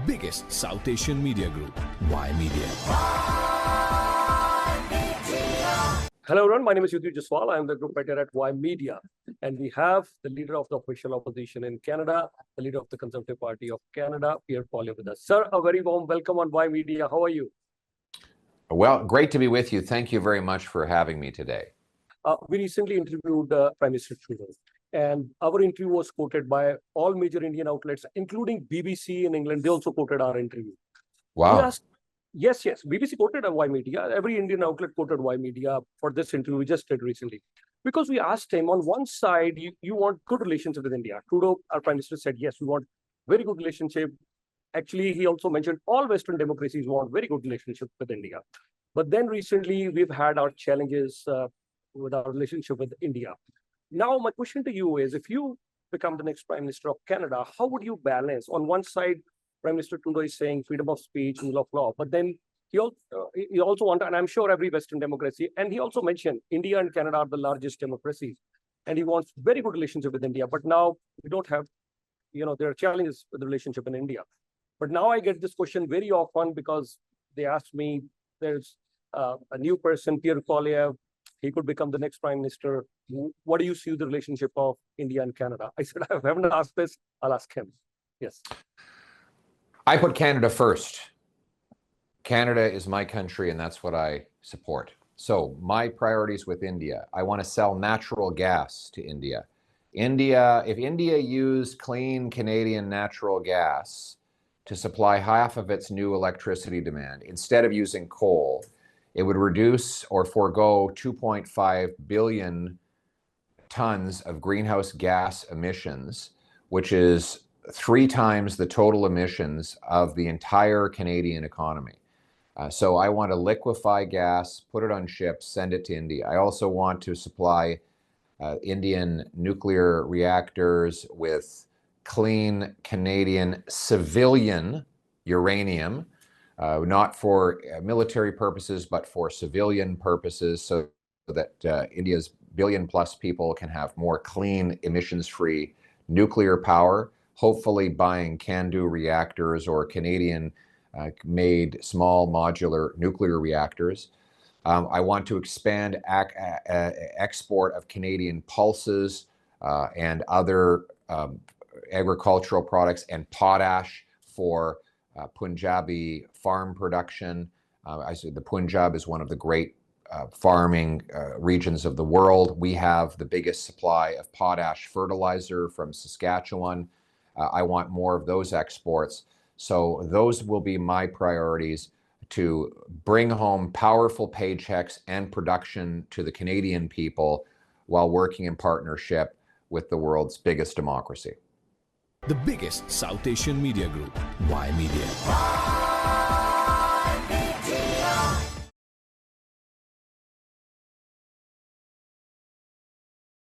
biggest South Asian media group, Ymedia. Hello everyone, my name is Ymedia Jaswal. I am the group editor at Ymedia, and we have the leader of the official opposition in Canada, the leader of the Conservative Party of Canada, Pierre Poilievre with us. Sir, a very warm welcome on Ymedia. How are you? Well, great to be with you. Thank you very much for having me today. We recently interviewed Prime Minister Trudeau, and our interview was quoted by all major Indian outlets, including BBC in England. They also quoted our interview. Wow. We asked, yes, BBC quoted Ymedia. Every Indian outlet quoted Ymedia for this interview we just did recently. Because we asked him, on one side, you want good relations with India. Trudeau, our Prime Minister, said, yes, we want very good relationship. Actually, he also mentioned all Western democracies want very good relationship with India. But then recently, we've had our challenges with our relationship with India. Now, my question to you is, if you become the next Prime Minister of Canada, how would you balance? On one side, Prime Minister Trudeau is saying freedom of speech, rule of law, but then he also wants, and I'm sure every Western democracy, and he also mentioned India and Canada are the largest democracies, and he wants very good relationship with India. But now we don't have, there are challenges with the relationship in India. But now I get this question very often because they ask me, there's a new person, Pierre Poilievre, he could become the next Prime Minister. What do you see the relationship of India and Canada? I said, I haven't asked this, I'll ask him. Yes. I put Canada first. Canada is my country, and that's what I support. So my priorities with India, I want to sell natural gas to India. If India used clean Canadian natural gas to supply half of its new electricity demand, instead of using coal, it would reduce or forego 2.5 billion tons of greenhouse gas emissions, which is 3 times the total emissions of the entire Canadian economy. So I want to liquefy gas, put it on ships, send it to India. I also want to supply Indian nuclear reactors with clean Canadian civilian uranium, not for military purposes, but for civilian purposes, so that India's billion-plus people can have more clean, emissions-free nuclear power, hopefully buying CANDU reactors or Canadian-made small modular nuclear reactors. I want to expand export of Canadian pulses and other agricultural products and potash for Punjabi farm production. I said the Punjab is one of the great farming regions of the world. We have the biggest supply of potash fertilizer from Saskatchewan. I want more of those exports. So those will be my priorities, to bring home powerful paychecks and production to the Canadian people while working in partnership with the world's biggest democracy. The biggest South Asian media group, Ymedia.